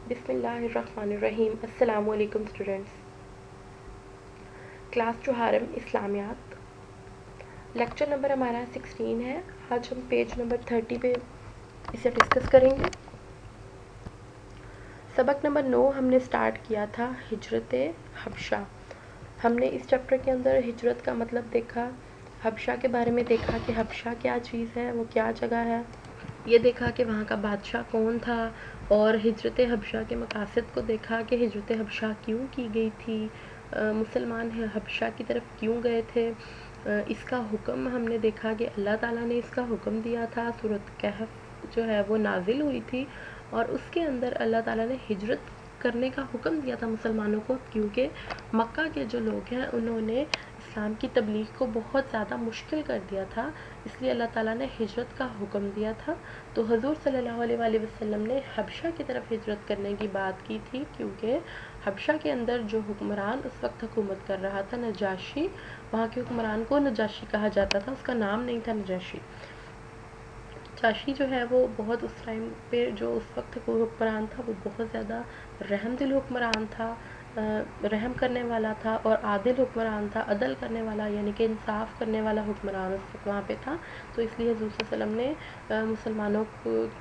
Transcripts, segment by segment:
بسم اللہ الرحمن الرحیم۔ السلام علیکم اسٹوڈنٹس۔ کلاس جوہارم اسلامیات، لیکچر نمبر ہمارا 16 ہے۔ آج ہم پیج نمبر 30 پہ اسے ڈسکس کریں گے۔ سبق نمبر 9 ہم نے سٹارٹ کیا تھا ہجرت حبشہ۔ ہم نے اس چیپٹر کے اندر ہجرت کا مطلب دیکھا، حبشہ کے بارے میں دیکھا کہ حبشہ کیا چیز ہے، وہ کیا جگہ ہے، یہ دیکھا کہ وہاں کا بادشاہ کون تھا، اور ہجرت حبشہ کے مقاصد کو دیکھا کہ ہجرت حبشہ کیوں کی گئی تھی، مسلمان حبشہ کی طرف کیوں گئے تھے۔ اس کا حکم ہم نے دیکھا کہ اللہ تعالیٰ نے اس کا حکم دیا تھا، سورۃ کہف جو ہے وہ نازل ہوئی تھی، اور اس کے اندر اللہ تعالیٰ نے ہجرت کرنے کا حکم دیا تھا مسلمانوں کو، کیونکہ مکہ کے جو لوگ ہیں انہوں نے اسلام کی تبلیغ کو بہت زیادہ مشکل کر دیا تھا، اس لیے اللہ تعالیٰ نے ہجرت کا حکم دیا تھا۔ تو حضور صلی اللہ علیہ وآلہ وسلم نے حبشہ کی طرف ہجرت کرنے کی بات کی تھی، کیونکہ حبشہ کے اندر جو حکمران اس وقت حکومت کر رہا تھا نجاشی، وہاں کے حکمران کو نجاشی کہا جاتا تھا، اس کا نام نہیں تھا نجاشی۔ نجاشی جو ہے وہ بہت اس ٹائم پہ جو اس وقت حکمران تھا وہ بہت زیادہ رحم دل حکمران تھا، رحم کرنے والا تھا، اور عادل حکمران تھا، عدل کرنے والا یعنی کہ انصاف کرنے والا حکمران اس وقت وہاں پہ تھا۔ تو اس لیے حضور صلی اللہ علیہ وسلم نے مسلمانوں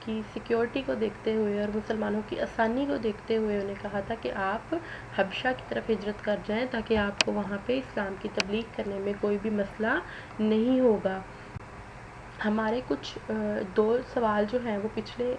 کی سیکیورٹی کو دیکھتے ہوئے اور مسلمانوں کی آسانی کو دیکھتے ہوئے انہیں کہا تھا کہ آپ حبشہ کی طرف ہجرت کر جائیں، تاکہ آپ کو وہاں پہ اسلام کی تبلیغ کرنے میں کوئی بھی مسئلہ نہیں ہوگا۔ ہمارے کچھ دو سوال جو ہیں وہ پچھلے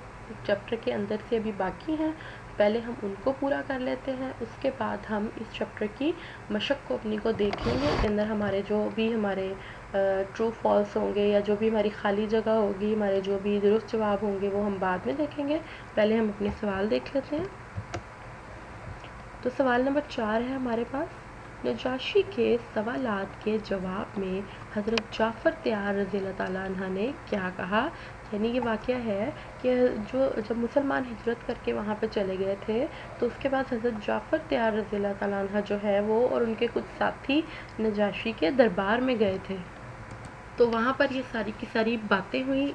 چیپٹر کے اندر سے ابھی باقی ہیں، پہلے ہم ان کو پورا کر لیتے ہیں، اس کے بعد ہم اس چیپٹر کی مشق کو اپنی کو دیکھیں گے۔ اس کے اندر ہمارے جو بھی ہمارے ٹرو فالس ہوں گے یا جو بھی ہماری خالی جگہ ہوگی، ہمارے جو بھی درست جواب ہوں گے وہ ہم بعد میں دیکھیں گے۔ پہلے ہم اپنے سوال دیکھ لیتے ہیں۔ تو سوال نمبر 4 ہے ہمارے پاس، نجاشی کے سوالات کے جواب میں حضرت جعفر تیار رضی اللہ تعالیٰ عنہ نے کیا کہا؟ یعنی یہ واقعہ ہے کہ جب مسلمان ہجرت کر کے وہاں پہ چلے گئے تھے تو اس کے بعد حضرت جعفر تیار رضی اللہ تعالیٰ عنہ جو ہے وہ اور ان کے کچھ ساتھی نجاشی کے دربار میں گئے تھے، تو وہاں پر یہ ساری کی ساری باتیں ہوئیں۔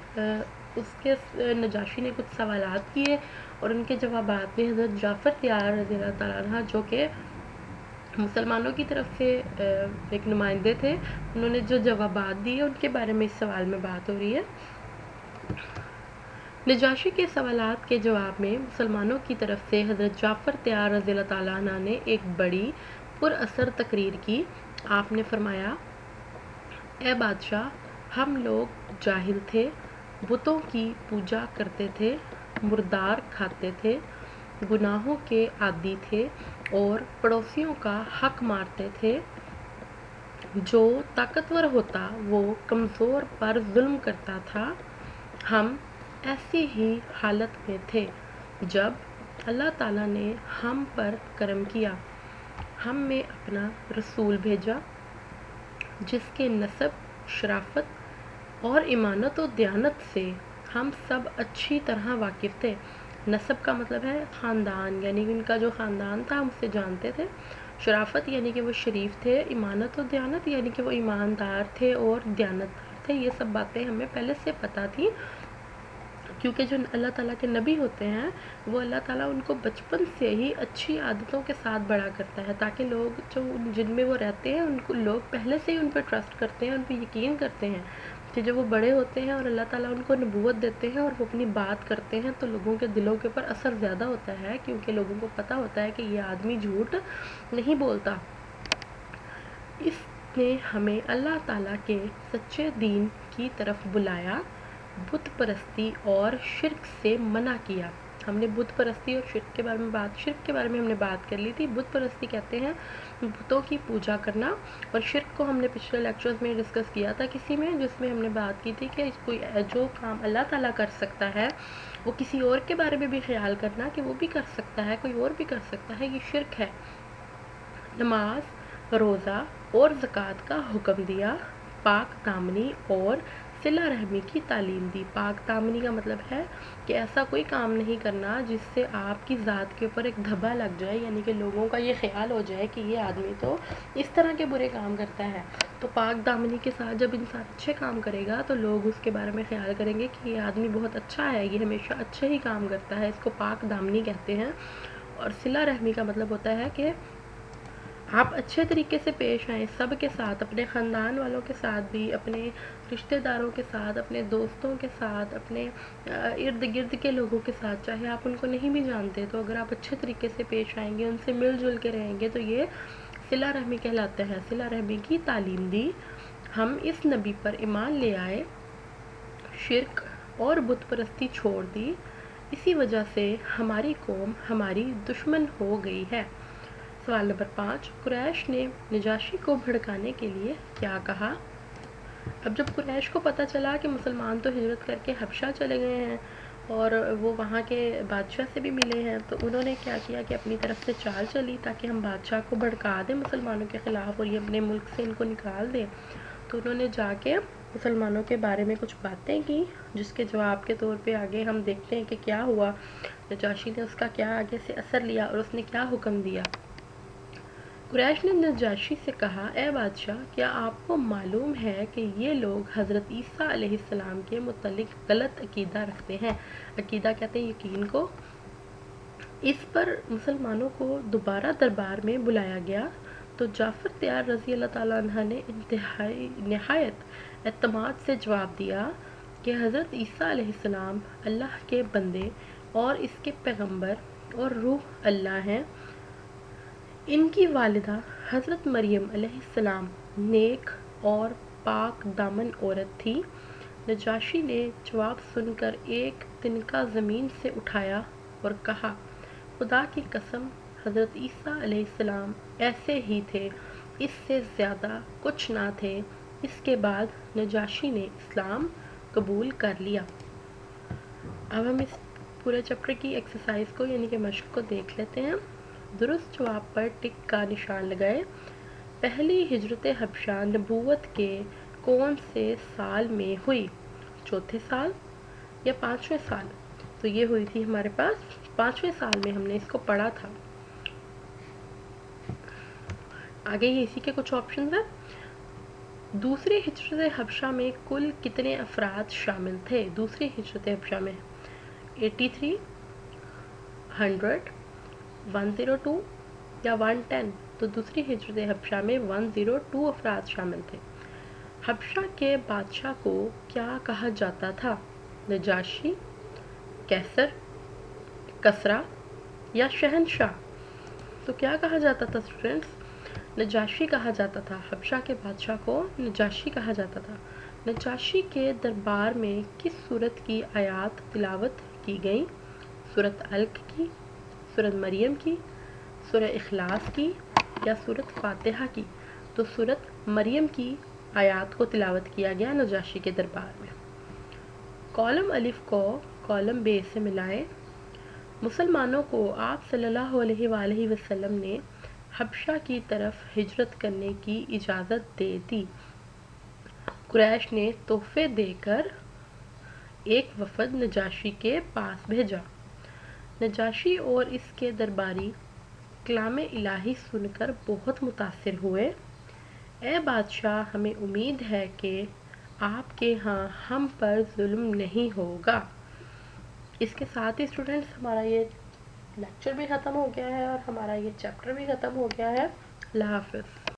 اس کے نجاشی نے کچھ سوالات کیے اور ان کے جوابات میں حضرت جعفر تیار رضی اللہ تعالیٰ عنہ جو کہ مسلمانوں کی طرف سے ایک نمائندے تھے، انہوں نے جو جوابات دیے ان کے بارے میں اس سوال میں بات ہو رہی ہے۔ نجاشی کے سوالات کے جواب میں مسلمانوں کی طرف سے حضرت جعفر تیار رضی اللہ تعالیٰ عنہ نے ایک بڑی پر اثر تقریر کی۔ آپ نے فرمایا، اے بادشاہ، ہم لوگ جاہل تھے، بتوں کی پوجا کرتے تھے، مردار کھاتے تھے، گناہوں کے عادی تھے اور پڑوسیوں کا حق مارتے تھے۔ جو طاقتور ہوتا وہ کمزور پر ظلم کرتا تھا۔ ہم ایسی ہی حالت میں تھے جب اللہ تعالیٰ نے ہم پر کرم کیا، ہم میں اپنا رسول بھیجا جس کے نسب، شرافت اور ایمانت و دیانت سے ہم سب اچھی طرح واقف تھے۔ نسب کا مطلب ہے خاندان، یعنی ان کا جو خاندان تھا ہم اسے جانتے تھے۔ شرافت یعنی کہ وہ شریف تھے، ایمانت و دیانت یعنی کہ وہ ایماندار تھے اور دیانتدار تھے۔ یہ سب باتیں ہمیں پہلے سے پتہ تھی، کیونکہ جو اللہ تعالیٰ کے نبی ہوتے ہیں وہ اللہ تعالیٰ ان کو بچپن سے ہی اچھی عادتوں کے ساتھ بڑا کرتا ہے، تاکہ لوگ جو جن میں وہ رہتے ہیں ان کو لوگ پہلے سے ہی ان پہ ٹرسٹ کرتے ہیں، ان پہ یقین کرتے ہیں کہ جب وہ بڑے ہوتے ہیں اور اللہ تعالیٰ ان کو نبوت دیتے ہیں اور وہ اپنی بات کرتے ہیں تو لوگوں کے دلوں کے اوپر اثر زیادہ ہوتا ہے، کیونکہ لوگوں کو پتہ ہوتا ہے کہ یہ آدمی جھوٹ نہیں بولتا۔ اس نے ہمیں اللہ تعالیٰ کے سچے دین کی طرف بلایا، بت پرستی اور شرک سے منع کیا۔ ہم نے بت پرستی اور شرک کے بارے میں ہم نے بات کر لی تھی۔ بت پرستی کہتے ہیں بتوں کی پوجا کرنا، اور شرک کو ہم نے پچھلے لیکچرز میں ڈسکس کیا تھا کسی میں، جس میں ہم نے بات کی تھی کہ کوئی جو کام اللہ تعالیٰ کر سکتا ہے وہ کسی اور کے بارے میں بھی خیال کرنا کہ وہ بھی کر سکتا ہے، کوئی اور بھی کر سکتا ہے، یہ شرک ہے۔ نماز، روزہ اور زکوٰۃ کا حکم دیا، پاک دامنی اور صلہ رحمی کی تعلیم دی۔ پاک دامنی کا مطلب ہے کہ ایسا کوئی کام نہیں کرنا جس سے آپ کی ذات کے اوپر ایک دھبا لگ جائے، یعنی کہ لوگوں کا یہ خیال ہو جائے کہ یہ آدمی تو اس طرح کے برے کام کرتا ہے۔ تو پاک دامنی کے ساتھ جب انسان اچھے کام کرے گا تو لوگ اس کے بارے میں خیال کریں گے کہ یہ آدمی بہت اچھا ہے، یہ ہمیشہ اچھے ہی کام کرتا ہے، اس کو پاک دامنی کہتے ہیں۔ اور صلہ رحمی کا مطلب ہوتا ہے کہ آپ اچھے طریقے سے پیش آئیں سب کے ساتھ، اپنے خاندان والوں کے ساتھ بھی، اپنے رشتہ داروں کے ساتھ، اپنے دوستوں کے ساتھ، اپنے ارد گرد کے لوگوں کے ساتھ، چاہے آپ ان کو نہیں بھی جانتے تو اگر آپ اچھے طریقے سے پیش آئیں گے، ان سے مل جل کے رہیں گے تو یہ صلہ رحمی کہلاتا ہے۔ صلہ رحمی کی تعلیم دی، ہم اس نبی پر ایمان لے آئے، شرک اور بت پرستی چھوڑ دی، اسی وجہ سے ہماری قوم ہماری دشمن ہو گئی ہے۔ سوال نمبر 5، قریش نے نجاشی کو بھڑکانے کے لیے کیا کہا؟ اب جب قریش کو پتہ چلا کہ مسلمان تو ہجرت کر کے حبشہ چلے گئے ہیں اور وہ وہاں کے بادشاہ سے بھی ملے ہیں، تو انہوں نے کیا کیا کہ اپنی طرف سے چال چلی تاکہ ہم بادشاہ کو بھڑکا دیں مسلمانوں کے خلاف اور یہ اپنے ملک سے ان کو نکال دیں۔ تو انہوں نے جا کے مسلمانوں کے بارے میں کچھ باتیں کی، جس کے جواب کے طور پہ آگے ہم دیکھتے ہیں کہ کیا ہوا، نجاشی نے اس کا کیا آگے سے اثر لیا اور اس نے کیا حکم دیا۔ قریش نے نجاشی سے کہا، اے بادشاہ، کیا آپ کو معلوم ہے کہ یہ لوگ حضرت عیسیٰ علیہ السلام کے متعلق غلط عقیدہ رکھتے ہیں؟ عقیدہ کہتے ہیں یقین کو۔ اس پر مسلمانوں کو دوبارہ دربار میں بلایا گیا تو جعفر تیار رضی اللہ تعالیٰ عنہ نے نہایت اعتماد سے جواب دیا کہ حضرت عیسیٰ علیہ السلام اللہ کے بندے اور اس کے پیغمبر اور روح اللہ ہیں۔ ان کی والدہ حضرت مریم علیہ السلام نیک اور پاک دامن عورت تھی۔ نجاشی نے جواب سن کر ایک تنکا زمین سے اٹھایا اور کہا، خدا کی قسم، حضرت عیسیٰ علیہ السلام ایسے ہی تھے، اس سے زیادہ کچھ نہ تھے۔ اس کے بعد نجاشی نے اسلام قبول کر لیا۔ اب ہم اس پورے چیپٹر کی ایکسرسائز کو یعنی کہ مشق کو دیکھ لیتے ہیں۔ درست جواب پر ٹک کا نشان لگائے۔ پہلی ہجرت حبشہ نبوت کے کون سے سال میں ہوئی؟ چوتھے سال یا پانچویں سال؟ تو یہ ہوئی تھی ہمارے پاس پانچویں سال میں، ہم نے اس کو پڑھا تھا۔ آگے یہ اسی کے کچھ آپشنز ہیں۔ دوسری ہجرت حبشہ میں کل کتنے افراد شامل تھے؟ دوسری ہجرت حبشہ میں 83، 100، 102 یا 110؟ تو دوسری ہجرت حبشہ میں 102 افراد شامل تھے۔ حبشہ کے بادشاہ کو کیا کہا جاتا تھا؟ نجاشی، کیسر، کسریٰ یا شہنشاہ؟ تو کیا کہا جاتا تھا اسٹوڈنٹس؟ نجاشی کہا جاتا تھا۔ حبشہ کے بادشاہ کو نجاشی کہا جاتا تھا۔ نجاشی کے دربار میں کس سورت کی آیات تلاوت کی گئیں؟ سورت علق کی، سورت مریم کی، سورہ اخلاص کی یا سورت فاتحہ کی؟ تو سورت مریم کی آیات کو تلاوت کیا گیا نجاشی کے دربار میں۔ کالم الف کو کالم بے سے ملائے۔ مسلمانوں کو آپ صلی اللہ علیہ وآلہ وسلم نے حبشہ کی طرف ہجرت کرنے کی اجازت دے دی۔ قریش نے تحفے دے کر ایک وفد نجاشی کے پاس بھیجا۔ نجاشی اور اس کے درباری کلام الہی سن کر بہت متاثر ہوئے۔ اے بادشاہ، ہمیں امید ہے کہ آپ کے ہاں ہم پر ظلم نہیں ہوگا۔ اس کے ساتھ ہی اسٹوڈنٹس ہمارا یہ لیکچر بھی ختم ہو گیا ہے اور ہمارا یہ چیپٹر بھی ختم ہو گیا ہے۔ اللہ حافظ۔